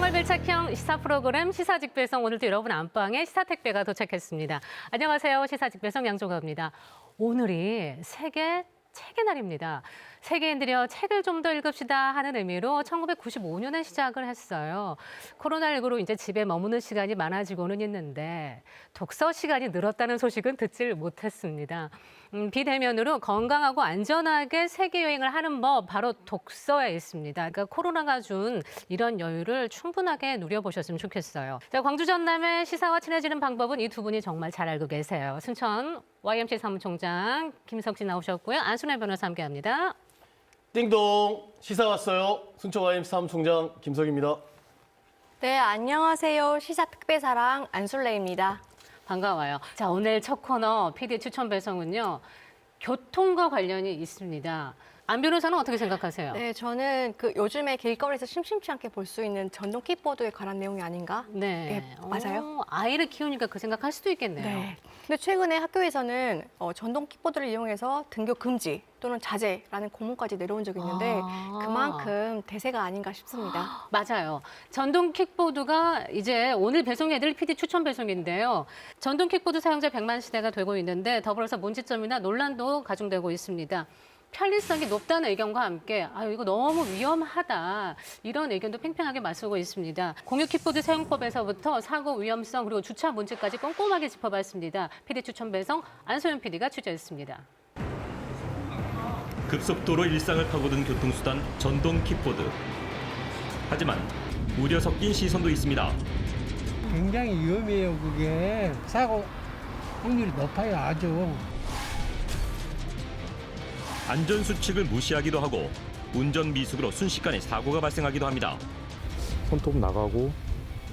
생활 밀착형 시사 프로그램 시사직배송, 오늘도 여러분 안방에 시사택배가 도착했습니다. 안녕하세요. 시사직배송 양조가입니다. 오늘이 세계 책의 날입니다. 세계인들이여 책을 좀 더 읽읍시다 하는 의미로 1995년에 시작을 했어요. 코로나19로 이제 집에 머무는 시간이 많아지고는 있는데 독서 시간이 늘었다는 소식은 듣질 못했습니다. 비대면으로 건강하고 안전하게 세계 여행을 하는 법, 바로 독서에 있습니다. 그러니까 코로나가 준 이런 여유를 충분하게 누려보셨으면 좋겠어요. 자, 광주 전남의 시사와 친해지는 방법은 이 두 분이 정말 잘 알고 계세요. 순천 YMC 사무총장 김석진 나오셨고요. 안순애 변호사 함께합니다. 띵동, 시사 왔어요. 순천 YMC 사무총장 김석입니다. 네, 안녕하세요. 시사특별사랑 안술래입니다. 반가워요. 자, 오늘 첫 코너 PD 추천 배송은요, 교통과 관련이 있습니다. 안 변호사는 어떻게 생각하세요? 네, 저는 요즘에 길거리에서 심심치 않게 볼 수 있는 전동 킥보드에 관한 내용이 아닌가? 네. 맞아요. 아이를 키우니까 그 생각할 수도 있겠네요. 네. 근데 최근에 학교에서는 전동 킥보드를 이용해서 등교 금지 또는 자제라는 공문까지 내려온 적이 있는데 그만큼 대세가 아닌가 싶습니다. 맞아요. 전동 킥보드가 이제 오늘 배송해드릴 PD 추천 배송인데요. 전동 킥보드 사용자 100만 시대가 되고 있는데 더불어서 문제점이나 논란도 가중되고 있습니다. 편리성이 높다는 의견과 함께 이거 너무 위험하다, 이런 의견도 팽팽하게 맞서고 있습니다. 공유 킥보드 사용법에서부터 사고 위험성 그리고 주차 문제까지 꼼꼼하게 짚어봤습니다. PD 추천 배송 안소연 PD가 취재했습니다. 급속도로 일상을 파고든 교통수단 전동 킥보드. 하지만 우려 섞인 시선도 있습니다. 굉장히 위험해요. 그게 사고 확률이 높아요. 아주. 안전수칙을 무시하기도 하고 운전 미숙으로 순식간에 사고가 발생하기도 합니다. 손톱 나가고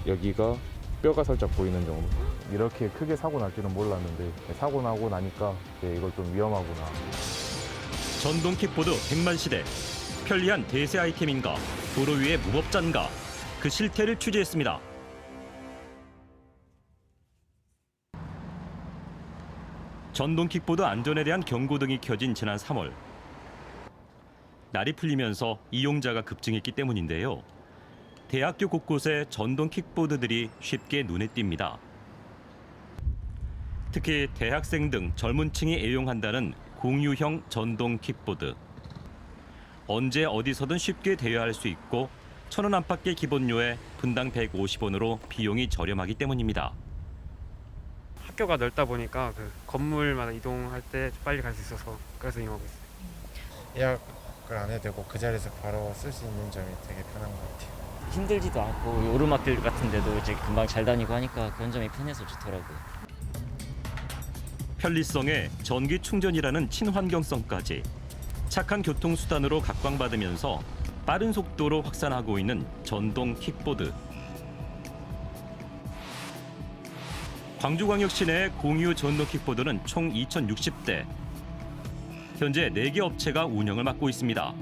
여기가 뼈가 살짝 보이는 정도. 이렇게 크게 사고 날 줄은 몰랐는데 사고 나고 나니까 이걸 좀 위험하구나. 전동 킥보드 100만 시대. 편리한 대세 아이템인가, 도로 위의 무법자인가, 그 실태를 취재했습니다. 전동 킥보드 안전에 대한 경고등이 켜진 지난 3월. 날이 풀리면서 이용자가 급증했기 때문인데요. 대학교 곳곳에 전동 킥보드들이 쉽게 눈에 띕니다. 특히 대학생 등 젊은 층이 애용한다는 공유형 전동 킥보드. 언제 어디서든 쉽게 대여할 수 있고 1,000원 안팎의 기본료에 분당 150원으로 비용이 저렴하기 때문입니다. 학교가 넓다 보니까 그 건물마다 이동할 때 빨리 갈 수 있어서 그래서 이용하고 있어요. 예약을 안 해도 되고 그 자리에서 바로 쓸 수 있는 점이 되게 편한 것 같아요. 힘들지도 않고 오르막길 같은 데도 이제 금방 잘 다니고 하니까 그런 점이 편해서 좋더라고요. 편리성에 전기 충전이라는 친환경성까지 착한 교통수단으로 각광받으면서 빠른 속도로 확산하고 있는 전동 킥보드. 광주광역시 내 공유 전동 킥보드는 총 2,060대. 현재 4개 업체가 운영을 맡고 있습니다.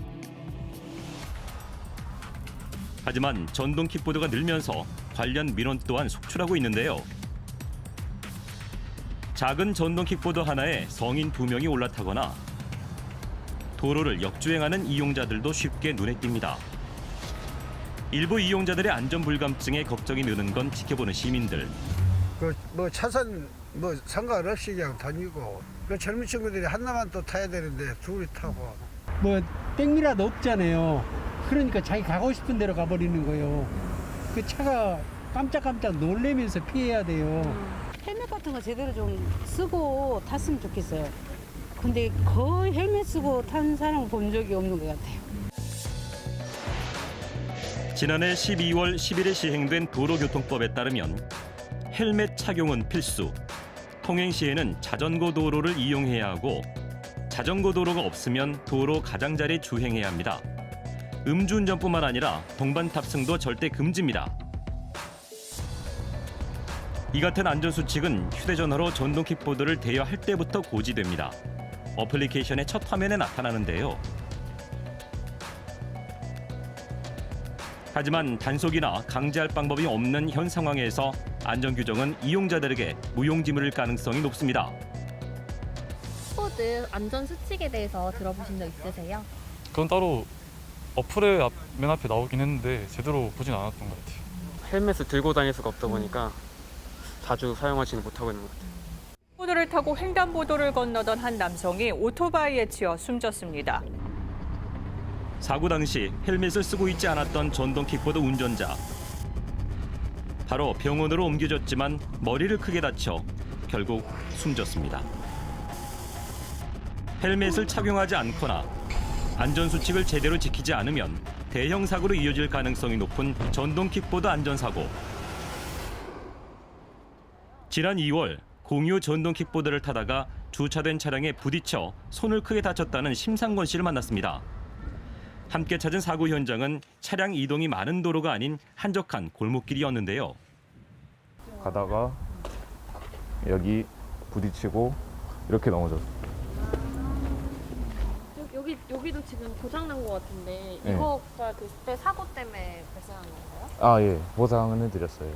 하지만 전동 킥보드가 늘면서 관련 민원 또한 속출하고 있는데요. 작은 전동 킥보드 하나에 성인 2명이 올라타거나 도로를 역주행하는 이용자들도 쉽게 눈에 띕니다. 일부 이용자들의 안전 불감증에 걱정이 느는 건 지켜보는 시민들. 차선 상관없이 그냥 다니고 젊은 친구들이 하나만 또 타야 되는데 둘이 타고 땡미라도 없잖아요. 그러니까 자기 가고 싶은 데로 가버리는 거예요. 그 차가 깜짝깜짝 놀래면서 피해야 돼요. 헬멧 같은 거 제대로 좀 쓰고 탔으면 좋겠어요. 근데 거의 헬멧 쓰고 탄 사람을 본 적이 없는 것 같아요. 지난해 12월 10일에 시행된 도로교통법에 따르면 헬멧 착용은 필수. 통행 시에는 자전거 도로를 이용해야 하고 자전거 도로가 없으면 도로 가장자리 주행해야 합니다. 음주운전뿐만 아니라 동반 탑승도 절대 금지입니다. 이 같은 안전수칙은 휴대전화로 전동 킥보드를 대여할 때부터 고지됩니다. 어플리케이션의 첫 화면에 나타나는데요. 하지만 단속이나 강제할 방법이 없는 현 상황에서 안전규정은 이용자들에게 무용지물일 가능성이 높습니다. 킥보드 안전수칙에 대해서 들어보신 적 있으세요? 그건 따로 어플에 맨 앞에 나오긴 했는데 제대로 보진 않았던 것 같아요. 헬멧을 들고 다닐 수가 없다 보니까 자주 사용하지는 못하고 있는 것 같아요. 킥보드를 타고 횡단보도를 건너던 한 남성이 오토바이에 치여 숨졌습니다. 사고 당시 헬멧을 쓰고 있지 않았던 전동 킥보드 운전자. 바로 병원으로 옮겨졌지만 머리를 크게 다쳐 결국 숨졌습니다. 헬멧을 착용하지 않거나 안전수칙을 제대로 지키지 않으면 대형 사고로 이어질 가능성이 높은 전동 킥보드 안전사고. 지난 2월 공유 전동 킥보드를 타다가 주차된 차량에 부딪혀 손을 크게 다쳤다는 심상권 씨를 만났습니다. 함께 찾은 사고 현장은 차량 이동이 많은 도로가 아닌 한적한 골목길이었는데요. 가다가 여기 부딪히고 이렇게 넘어졌어요. 여기도 지금 고장난 것 같은데 네. 이거가 그때 사고 때문에 발생한 건가요? 아, 예. 보상은 해드렸어요.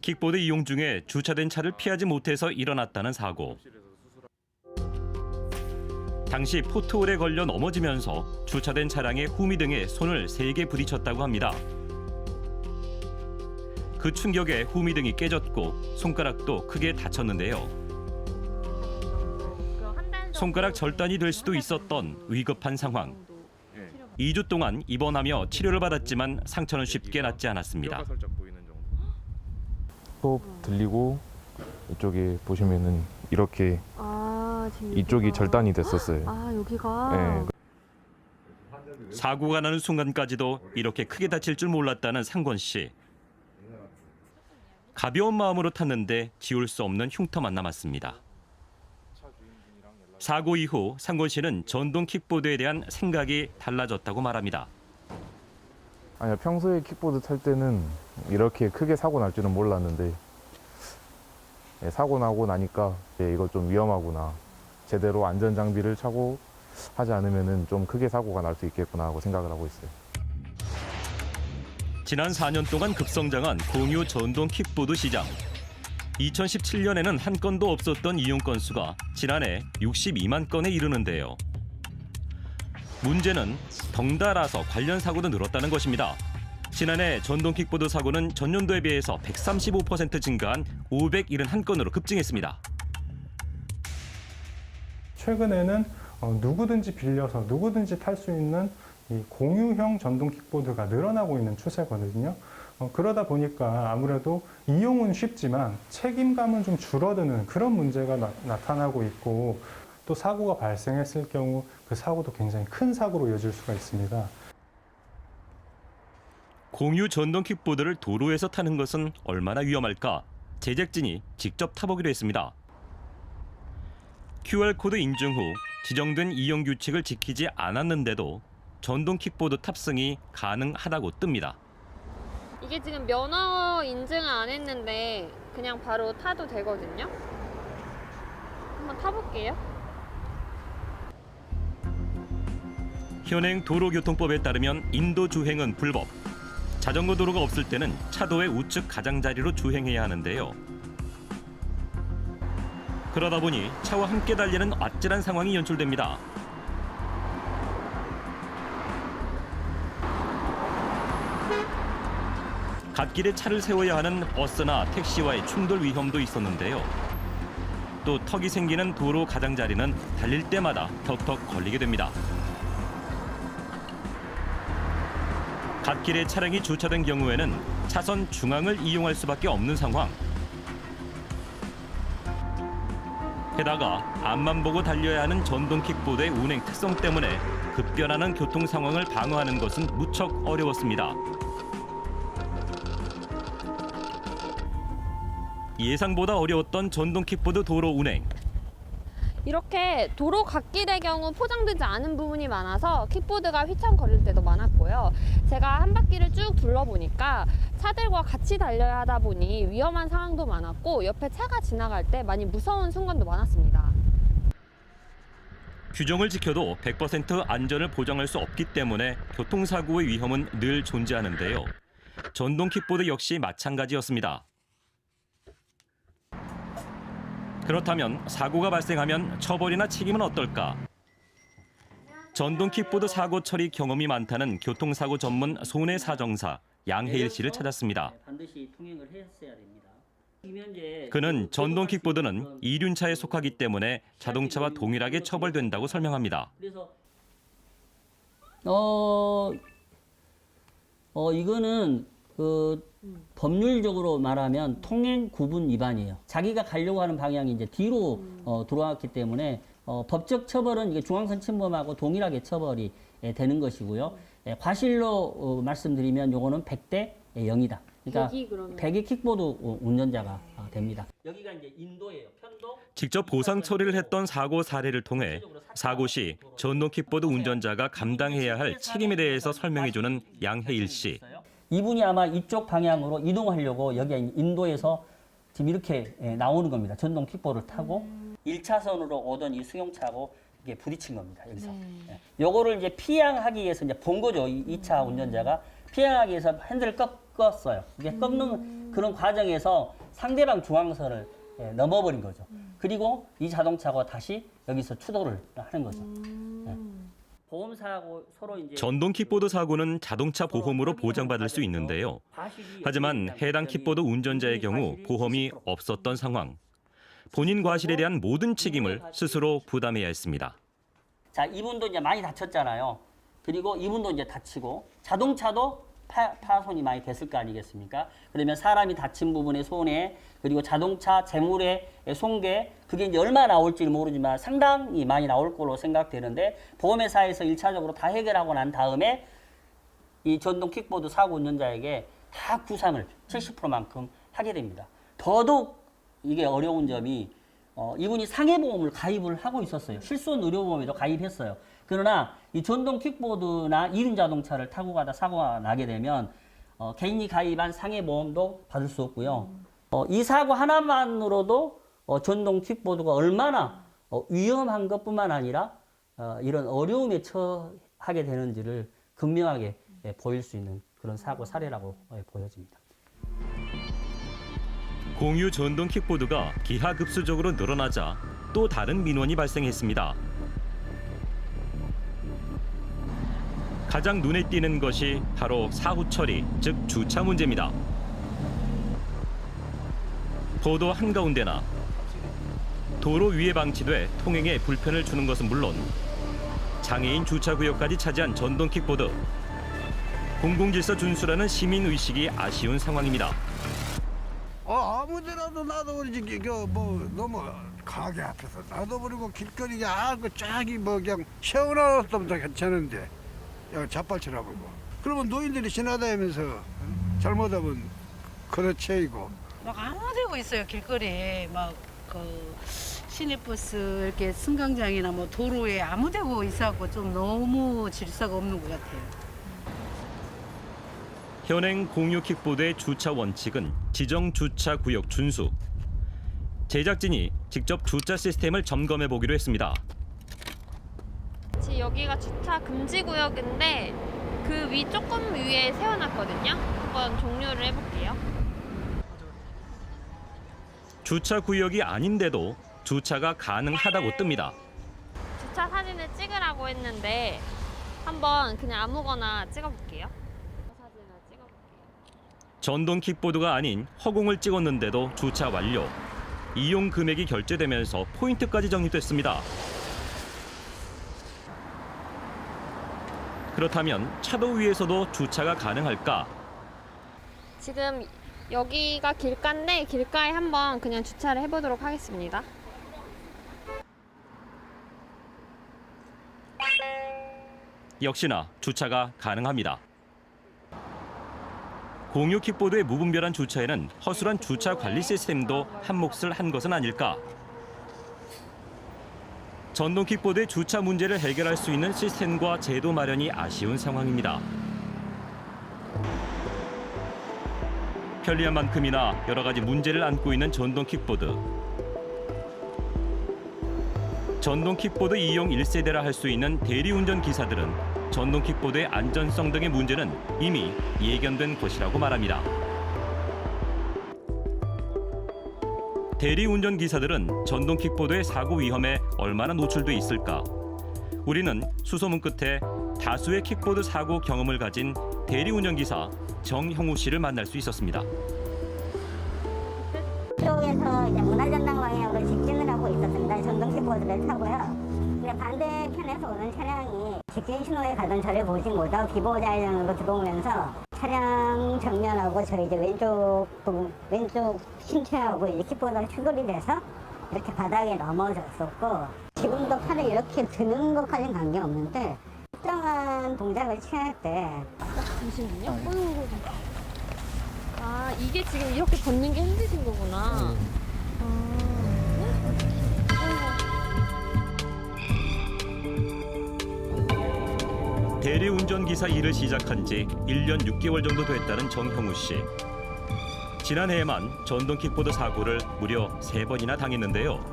킥보드 이용 중에 주차된 차를 피하지 못해서 일어났다는 사고. 당시 포트홀에 걸려 넘어지면서 주차된 차량의 후미등에 손을 3개 부딪혔다고 합니다. 그 충격에 후미등이 깨졌고 손가락도 크게 다쳤는데요. 손가락 절단이 될 수도 있었던 위급한 상황. 2주 동안 입원하며 치료를 받았지만 상처는 쉽게 낫지 않았습니다. 또 들리고 이쪽에 보시면은 이렇게 이쪽이 절단이 됐었어요. 여기가. 네. 사고가 나는 순간까지도 이렇게 크게 다칠 줄 몰랐다는 상권 씨. 가벼운 마음으로 탔는데 지울 수 없는 흉터만 남았습니다. 사고 이후 상권 씨는 전동 킥보드에 대한 생각이 달라졌다고 말합니다. 아니요, 평소에 킥보드 탈 때는 이렇게 크게 사고 날 줄은 몰랐는데 사고 나고 나니까 이거 좀 위험하구나. 제대로 안전장비를 차고 하지 않으면 좀 크게 사고가 날 수 있겠구나 하고 생각을 하고 있어요. 지난 4년 동안 급성장한 공유 전동 킥보드 시장. 2017년에는 한 건도 없었던 이용 건수가 지난해 62만 건에 이르는데요. 문제는 덩달아서 관련 사고도 늘었다는 것입니다. 지난해 전동 킥보드 사고는 전년도에 비해서 135% 증가한 571건으로 급증했습니다. 최근에는 누구든지 빌려서 누구든지 탈 수 있는 이 공유형 전동 킥보드가 늘어나고 있는 추세거든요. 그러다 보니까 아무래도 이용은 쉽지만 책임감은 좀 줄어드는 그런 문제가 나타나고 있고, 또 사고가 발생했을 경우 그 사고도 굉장히 큰 사고로 이어질 수가 있습니다. 공유 전동 킥보드를 도로에서 타는 것은 얼마나 위험할까? 제작진이 직접 타보기로 했습니다. QR코드 인증 후 지정된 이용 규칙을 지키지 않았는데도 전동 킥보드 탑승이 가능하다고 뜹니다. 이게 지금 면허 인증을 안 했는데 그냥 바로 타도 되거든요. 한번 타볼게요. 현행 도로교통법에 따르면 인도 주행은 불법. 자전거 도로가 없을 때는 차도의 우측 가장자리로 주행해야 하는데요. 그러다 보니 차와 함께 달리는 아찔한 상황이 연출됩니다. 갓길에 차를 세워야 하는 버스나 택시와의 충돌 위험도 있었는데요. 또 턱이 생기는 도로 가장자리는 달릴 때마다 턱턱 걸리게 됩니다. 갓길에 차량이 주차된 경우에는 차선 중앙을 이용할 수밖에 없는 상황. 게다가 앞만 보고 달려야 하는 전동 킥보드의 운행 특성 때문에 급변하는 교통 상황을 방어하는 것은 무척 어려웠습니다. 예상보다 어려웠던 전동 킥보드 도로 운행. 이렇게 도로 갓길의 경우 포장되지 않은 부분이 많아서 킥보드가 휘청거릴 때도 많았고요. 제가 한 바퀴를 쭉 둘러보니까 차들과 같이 달려야 하다 보니 위험한 상황도 많았고 옆에 차가 지나갈 때 많이 무서운 순간도 많았습니다. 규정을 지켜도 100% 안전을 보장할 수 없기 때문에 교통사고의 위험은 늘 존재하는데요. 전동 킥보드 역시 마찬가지였습니다. 그렇다면 사고가 발생하면 처벌이나 책임은 어떨까? 전동 킥보드 사고 처리 경험이 많다는 교통사고 전문 손해사정사 양혜일 씨를 찾았습니다. 반드시 통행을 했어야 됩니다. 그는 전동 킥보드는 이륜차에 속하기 때문에 자동차와 동일하게 처벌된다고 설명합니다. 그래서 이거는 법률적으로 말하면 통행 구분 위반이에요. 자기가 가려고 하는 방향이 이제 뒤로 들어왔기 때문에 법적 처벌은 이게 중앙선 침범하고 동일하게 처벌이 되는 것이고요. 과실로 말씀드리면 요거는 100대 0이다. 그러니까 100이 킥보드 운전자가 됩니다. 여기가 이제 인도예요. 편도. 직접 보상 처리를 했던 사고 사례를 통해 사고 시 전동 킥보드 운전자가 감당해야 할 책임에 대해서 설명해주는 양혜일 씨. 이분이 아마 이쪽 방향으로 이동하려고 여기 인도에서 지금 이렇게 나오는 겁니다. 전동 킥보드를 타고 1차선으로 오던 이 승용차하고 이게 부딪힌 겁니다. 여기서. 요거를 이제 피항하기 위해서 이제 본 거죠. 2차 운전자가 피항하기 위해서 핸들을 꺾었어요. 이게 꺾는 그런 과정에서 상대방 중앙선을 넘어버린 거죠. 그리고 이 자동차가 다시 여기서 추돌을 하는 거죠. 보험사고 서로 이제 전동 킥보드 사고는 자동차 보험으로 보장받을 수 있는데요. 하지만 해당 킥보드 운전자의 경우 보험이 없었던 상황. 본인 과실에 대한 모든 책임을 스스로 부담해야 했습니다. 자, 이분도 이제 많이 다쳤잖아요. 그리고 이분도 이제 다치고 자동차도 파손이 많이 됐을 거 아니겠습니까? 그러면 사람이 다친 부분의 손해, 그리고 자동차 재물의 손괴, 그게 이제 얼마 나올지 모르지만 상당히 많이 나올 걸로 생각되는데 보험회사에서 1차적으로 다 해결하고 난 다음에 이 전동 킥보드 사고 운전자에게 다 구상을 70%만큼 하게 됩니다. 더더욱 이게 어려운 점이 이분이 상해보험을 가입을 하고 있었어요. 실손 의료보험에도 가입했어요. 그러나 이 전동 킥보드나 이륜 자동차를 타고 가다 사고가 나게 되면 개인이 가입한 상해보험도 받을 수 없고요. 이 사고 하나만으로도 전동 킥보드가 얼마나 위험한 것뿐만 아니라 이런 어려움에 처하게 되는지를 극명하게 보일 수 있는 그런 사고 사례라고 보여집니다. 공유 전동 킥보드가 기하급수적으로 늘어나자 또 다른 민원이 발생했습니다. 가장 눈에 띄는 것이 바로 사후 처리, 즉 주차 문제입니다. 보도 한가운데나 도로 위에 방치돼 통행에 불편을 주는 것은 물론 장애인 주차구역까지 차지한 전동 킥보드. 공공질서 준수라는 시민의식이 아쉬운 상황입니다. 아무데라도 놔둬버리지, 너무 가게 앞에서 놔둬버리고 길거리에 쫙이 그냥 세워놔뒀으면 더 괜찮은데, 자빨치라고. 그러면 노인들이 지나다니면서 잘못하면 걷어채이고. 막 아무 데고 있어요, 길거리에. 시내버스 이렇게 승강장이나 도로에 아무 데고 있어갖고 좀 너무 질서가 없는 것 같아요. 현행 공유 킥보드의 주차 원칙은 지정 주차 구역 준수. 제작진이 직접 주차 시스템을 점검해 보기로 했습니다. 여기가 주차 금지 구역인데 그 위 조금 위에 세워놨거든요. 한번 종료를 해볼게요. 주차 구역이 아닌데도 주차가 가능하다고 뜹니다. 주차 사진을 찍으라고 했는데 한번 그냥 아무거나 찍어볼게요. 전동 킥보드가 아닌 허공을 찍었는데도 주차 완료. 이용 금액이 결제되면서 포인트까지 적립됐습니다. 그렇다면 차도 위에서도 주차가 가능할까? 지금 여기가 길가인데 길가에 한번 그냥 주차를 해보도록 하겠습니다. 역시나 주차가 가능합니다. 공유 킥보드의 무분별한 주차에는 허술한 주차 관리 시스템도 한 몫을 한 것은 아닐까? 전동 킥보드의 주차 문제를 해결할 수 있는 시스템과 제도 마련이 아쉬운 상황입니다. 편리한 만큼이나 여러 가지 문제를 안고 있는 전동 킥보드. 전동 킥보드 이용 1세대라 할 수 있는 대리운전 기사들은 전동 킥보드의 안전성 등의 문제는 이미 예견된 것이라고 말합니다. 대리운전 기사들은 전동 킥보드의 사고 위험에 얼마나 노출돼 있을까? 우리는 수소문 끝에 다수의 킥보드 사고 경험을 가진 대리운전기사 정형우 씨를 만날 수 있었습니다. 쪽에서 이제 문화전당 방향으로 직진을 하고 있었습니다. 전동 킥보드를 타고요. 근데 반대편에서 오는 차량이 직진 신호에 가던 저를 보지 못하고 비보호자연으로 들어오면서 차량 정면하고 저희 이제 왼쪽 신체하고 이제 킥보드가 충돌이 돼서 이렇게 바닥에 넘어졌었고, 지금도 팔을 이렇게 드는 것까지는 관계없는데 특정한 동작을 취할 때 잠시만요. 아, 이게 지금 이렇게 걷는 게 힘드신 거구나. 대리운전기사 일을 시작한 지 1년 6개월 정도 됐다는 정형우 씨. 지난해에만 전동 킥보드 사고를 무려 3번이나 당했는데요.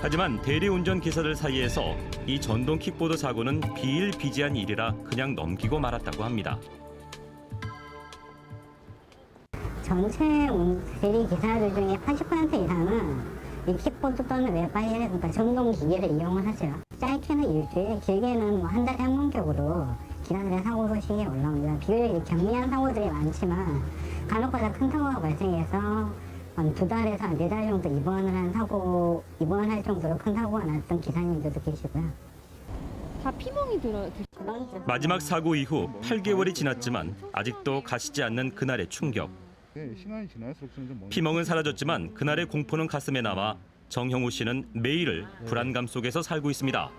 하지만 대리운전 기사들 사이에서 이 전동 킥보드 사고는 비일비재한 일이라 그냥 넘기고 말았다고 합니다. 전체 대리 기사들 중에 80% 이상은 이 킥보드 또는 웹바이를, 그러니까 전동 기계를 이용을 하죠. 짧게는 일주일, 길게는 한 달에 항목격으로 기사들의 사고 소식이 올라옵니다. 비교적 경미한 사고들이 많지만 간혹가다 큰 사고가 발생해서 한 2달에서 4달 정도 입원할 정도로 큰 사고가 났던 기사님들도 계시고요. 다 피멍이 들어요. 마지막 사고 이후 8개월이 지났지만 아직도 가시지 않는 그날의 충격. 피멍은 사라졌지만 그날의 공포는 가슴에 남아 정형우 씨는 매일을 불안감 속에서 살고 있습니다.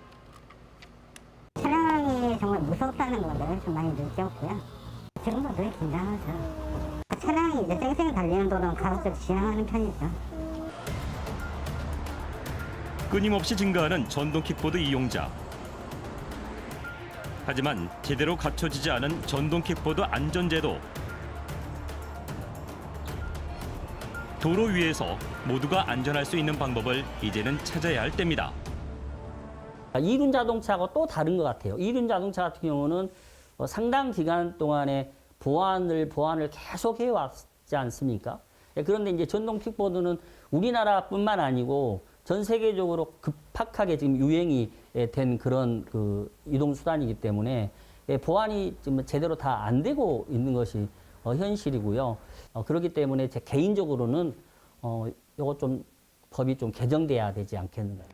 차량이 정말 무섭다는 것을 좀 많이 느꼈고요. 지금도 늘 긴장하죠. 차량이 이제 쌩쌩 달리는 도로는 가급적 지양하는 편이죠. 끊임없이 증가하는 전동 킥보드 이용자. 하지만 제대로 갖춰지지 않은 전동 킥보드 안전제도. 도로 위에서 모두가 안전할 수 있는 방법을 이제는 찾아야 할 때입니다. 이륜 자동차하고 또 다른 것 같아요. 이륜 자동차 같은 경우는 상당 기간 동안에 보완을 계속 해왔지 않습니까? 그런데 이제 전동 킥보드는 우리나라뿐만 아니고 전 세계적으로 급박하게 지금 유행이 된 그런 이동 수단이기 때문에 보완이 좀 제대로 다 안 되고 있는 것이 현실이고요. 그렇기 때문에 제 개인적으로는 요거 좀 법이 좀 개정돼야 되지 않겠는가.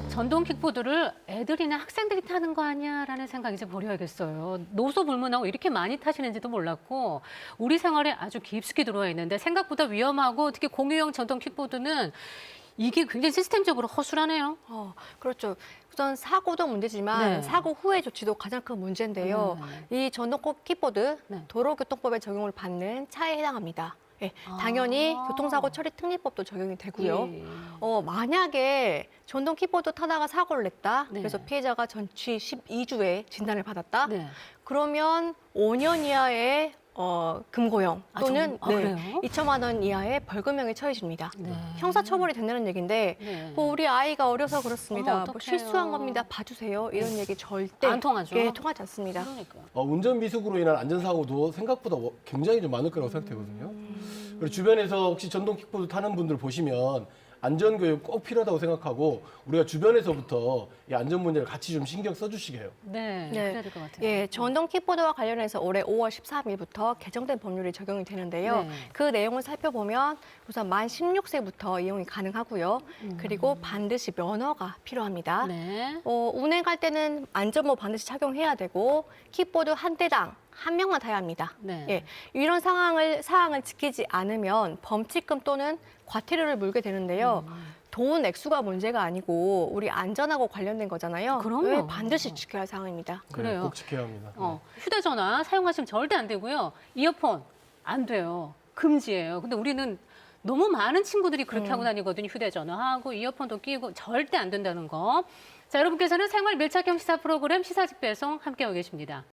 전동 킥보드를 애들이나 학생들이 타는 거 아니야라는 생각이 이제 버려야겠어요. 노소불문하고 이렇게 많이 타시는지도 몰랐고 우리 생활에 아주 깊숙이 들어와 있는데 생각보다 위험하고 특히 공유형 전동 킥보드는 이게 굉장히 시스템적으로 허술하네요. 그렇죠. 우선 사고도 문제지만 네. 사고 후의 조치도 가장 큰 문제인데요. 이 전동 킥보드 도로교통법에 적용을 받는 차에 해당합니다. 네, 당연히 교통사고 처리 특례법도 적용이 되고요. 예. 만약에 전동 킥보드 타다가 사고를 냈다. 그래서 피해자가 전치 12주에 진단을 받았다. 그러면 5년 이하의 금고형 또는 그래요? 2천만 원 이하의 벌금형에 처해집니다. 형사처벌이 된다는 얘기인데 뭐 우리 아이가 어려서 그렇습니다. 뭐 실수한 겁니다. 봐주세요. 이런 얘기 절대 안 통하죠. 통하지 않습니다. 운전 미숙으로 인한 안전사고도 생각보다 굉장히 좀 많을 거라고 생각되거든요. 그리고 주변에서 혹시 전동 킥보드 타는 분들 보시면 안전교육 꼭 필요하다고 생각하고 우리가 주변에서부터 이 안전 문제를 같이 좀 신경 써주시게 해요. 네, 그래야 될 것 같아요. 예, 전동 킥보드와 관련해서 올해 5월 13일부터 개정된 법률이 적용이 되는데요. 그 내용을 살펴보면 우선 만 16세부터 이용이 가능하고요. 그리고 반드시 면허가 필요합니다. 운행할 때는 안전모 반드시 착용해야 되고 킥보드 한 대당 한 명만 타야 합니다. 예, 이런 사항을 지키지 않으면 범칙금 또는 과태료를 물게 되는데요. 돈 액수가 문제가 아니고 우리 안전하고 관련된 거잖아요. 그럼요. 반드시 지켜야 할 사항입니다. 그래요. 꼭 지켜야 합니다. 휴대전화 사용하시면 절대 안 되고요. 이어폰 안 돼요. 금지예요. 근데 우리는 너무 많은 친구들이 그렇게 하고 다니거든요. 휴대전화하고 이어폰도 끼고 절대 안 된다는 거. 자, 여러분께서는 생활 밀착형 시사 프로그램 시사집배송 함께하고 계십니다.